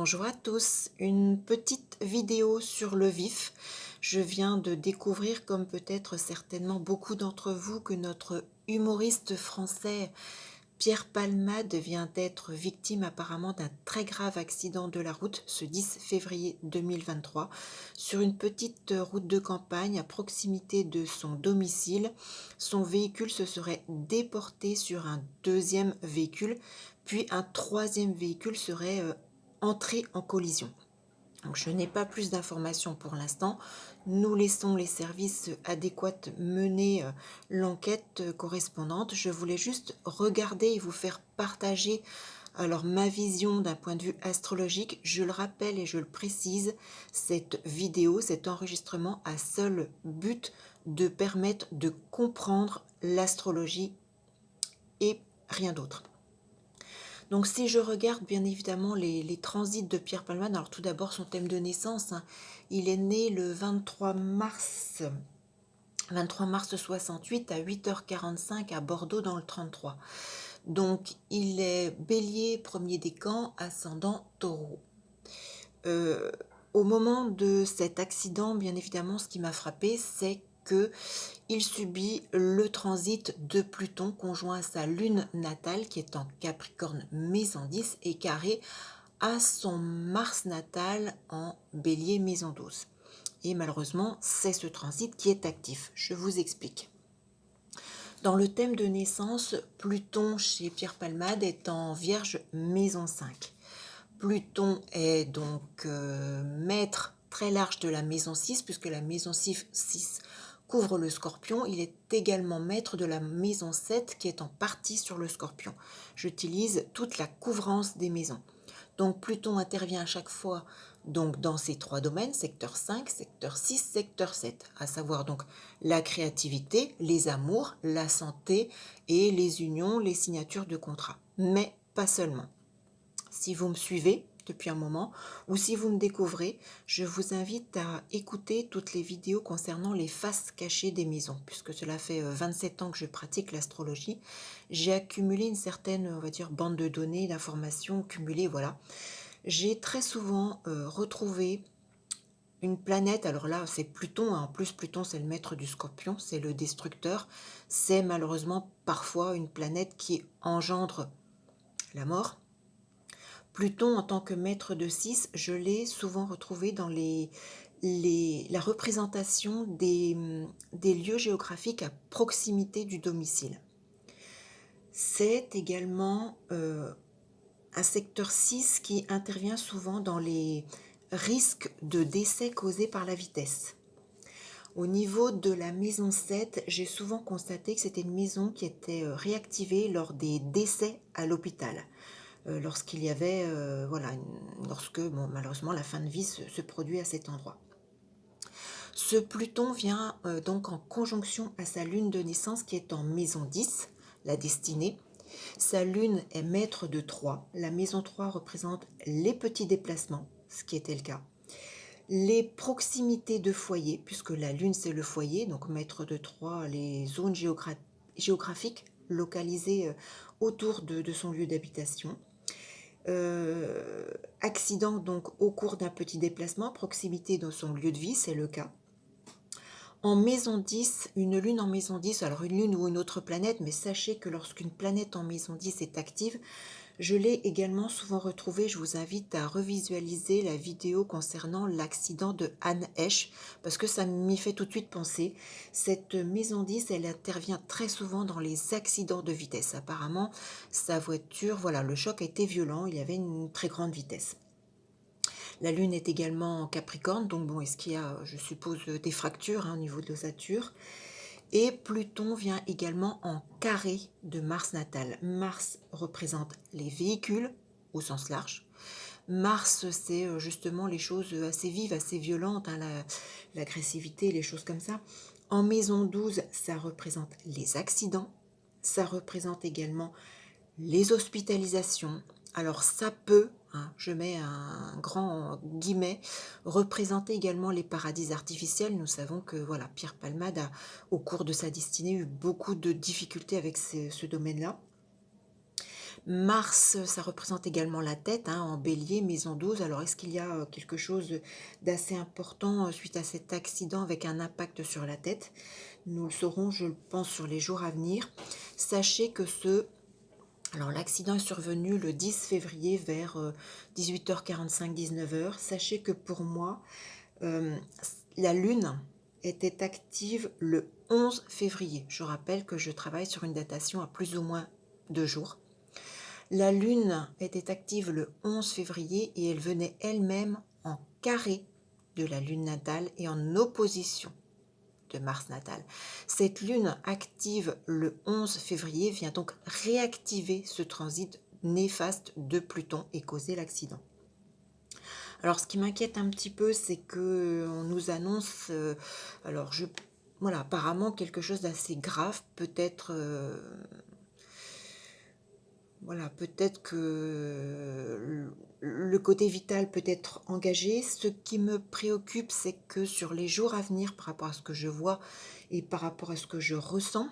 Bonjour à tous, une petite vidéo sur le vif. Je viens de découvrir, comme peut-être certainement beaucoup d'entre vous, que notre humoriste français Pierre Palmade vient d'être victime apparemment d'un très grave accident de la route ce 10 février 2023 sur une petite route de campagne à proximité de son domicile. Son véhicule se serait déporté sur un deuxième véhicule, puis un troisième véhicule serait entré en collision. Donc, je n'ai pas plus d'informations pour l'instant. Nous laissons les services adéquats mener l'enquête correspondante. Je voulais juste regarder et vous faire partager alors ma vision d'un point de vue astrologique. Je le rappelle et je le précise, cette vidéo, cet enregistrement a seul but de permettre de comprendre l'astrologie et rien d'autre. Donc si je regarde bien évidemment les transits de Pierre Palmade, alors tout d'abord son thème de naissance, il est né le 23 mars 68 à 8h45 à Bordeaux dans le 33. Donc il est bélier, premier décan, ascendant taureau. Au moment de cet accident, bien évidemment, ce qui m'a frappé, c'est que il subit le transit de Pluton conjoint à sa lune natale qui est en Capricorne maison 10 et carré à son Mars natal en Bélier maison 12. Et malheureusement, c'est ce transit qui est actif. Je vous explique. Dans le thème de naissance, Pluton chez Pierre Palmade est en Vierge maison 5. Pluton est donc maître très large de la maison 6, puisque la maison 6 couvre le Scorpion. Il est également maître de la maison 7 qui est en partie sur le Scorpion. J'utilise toute la couvrance des maisons. Donc Pluton intervient à chaque fois donc dans ces trois domaines, secteur 5, secteur 6, secteur 7, à savoir donc la créativité, les amours, la santé et les unions, les signatures de contrats. Mais pas seulement. Si vous me suivez depuis un moment ou si vous me découvrez, je vous invite à écouter toutes les vidéos concernant les faces cachées des maisons. Puisque cela fait 27 ans que je pratique l'astrologie, j'ai accumulé une certaine, on va dire, bande de données, d'informations cumulées, voilà. J'ai très souvent retrouvé une planète, alors là c'est Pluton, en plus Pluton c'est le maître du Scorpion, c'est le destructeur, c'est malheureusement parfois une planète qui engendre la mort. Pluton, en tant que maître de 6, je l'ai souvent retrouvé dans la représentation des lieux géographiques à proximité du domicile. C'est également un secteur 6 qui intervient souvent dans les risques de décès causés par la vitesse. Au niveau de la maison 7, j'ai souvent constaté que c'était une maison qui était réactivée lors des décès à l'hôpital. Lorsqu'il y avait, lorsque malheureusement la fin de vie se produit à cet endroit. Ce Pluton vient donc en conjonction à sa lune de naissance qui est en maison 10, la destinée. Sa lune est maître de 3. La maison 3 représente les petits déplacements, ce qui était le cas. Les proximités de foyer, puisque la lune c'est le foyer, donc maître de 3, les zones géographiques localisées autour de son lieu d'habitation. Accident donc au cours d'un petit déplacement, proximité dans son lieu de vie, c'est le cas. En maison 10, une lune en maison 10, alors une lune ou une autre planète, mais sachez que lorsqu'une planète en maison 10 est active, je l'ai également souvent retrouvée. Je vous invite à revisualiser la vidéo concernant l'accident de Anne Heche, parce que ça m'y fait tout de suite penser. Cette maison 10, elle intervient très souvent dans les accidents de vitesse. Apparemment, sa voiture, voilà, le choc a été violent, il y avait une très grande vitesse. La lune est également en Capricorne, donc bon, est-ce qu'il y a, je suppose, des fractures au niveau de l'ossature. Et Pluton vient également en carré de Mars natal. Mars représente les véhicules au sens large. Mars, c'est justement les choses assez vives, assez violentes, l'agressivité, les choses comme ça. En maison 12, ça représente les accidents. Ça représente également les hospitalisations. Alors ça peut, je mets un grand guillemet, représenter également les paradis artificiels. Nous savons que voilà, Pierre Palmade a, au cours de sa destinée, eu beaucoup de difficultés avec ce domaine-là. Mars, ça représente également la tête, hein, en bélier, maison 12. Alors, est-ce qu'il y a quelque chose d'assez important suite à cet accident avec un impact sur la tête? Nous le saurons, je le pense, sur les jours à venir. Sachez que alors l'accident est survenu le 10 février vers 18h45, 19h. Sachez que pour moi, euh, la Lune était active le 11 février. Je rappelle que je travaille sur une datation à plus ou moins 2 jours. La Lune était active le 11 février et elle venait elle-même en carré de la Lune natale et en opposition de Mars natal. Cette Lune active le 11 février vient donc réactiver ce transit néfaste de Pluton et causer l'accident. Alors ce qui m'inquiète un petit peu, c'est que on nous annonce, voilà, apparemment quelque chose d'assez grave, peut-être voilà, peut-être que le côté vital peut être engagé. Ce qui me préoccupe, c'est que sur les jours à venir, par rapport à ce que je vois et par rapport à ce que je ressens,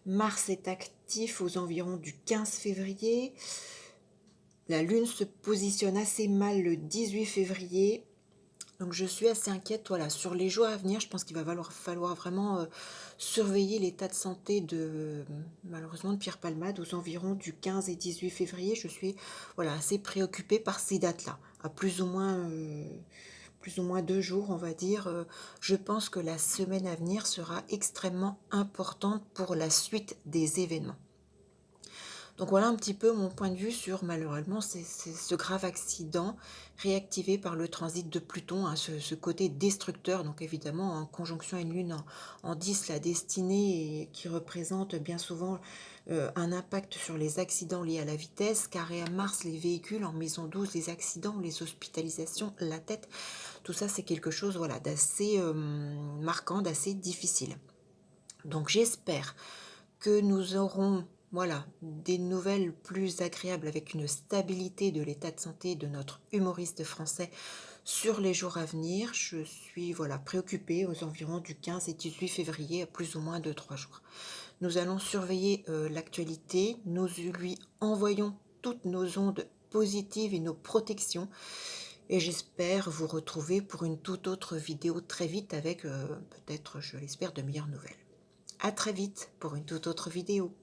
Mars est actif aux environs du 15 février. La Lune se positionne assez mal le 18 février. Donc je suis assez inquiète, voilà, sur les jours à venir, je pense qu'il va falloir vraiment surveiller l'état de santé malheureusement, de Pierre Palmade aux environs du 15 et 18 février. Je suis, voilà, assez préoccupée par ces dates-là, à plus ou moins 2 jours, on va dire. Je pense que la semaine à venir sera extrêmement importante pour la suite des événements. Donc voilà un petit peu mon point de vue sur malheureusement ce grave accident réactivé par le transit de Pluton, hein, ce côté destructeur, donc évidemment en conjonction à une lune en 10, la destinée, et qui représente bien souvent un impact sur les accidents liés à la vitesse, carré à Mars, les véhicules, en maison 12, les accidents, les hospitalisations, la tête, tout ça c'est quelque chose, voilà, d'assez marquant, d'assez difficile. Donc j'espère que nous aurons, voilà, des nouvelles plus agréables avec une stabilité de l'état de santé de notre humoriste français sur les jours à venir. Je suis, voilà, préoccupée aux environs du 15 et 18 février, à plus ou moins 2-3 jours. Nous allons surveiller l'actualité. Nous lui envoyons toutes nos ondes positives et nos protections. Et j'espère vous retrouver pour une toute autre vidéo très vite avec peut-être, je l'espère, de meilleures nouvelles. À très vite pour une toute autre vidéo.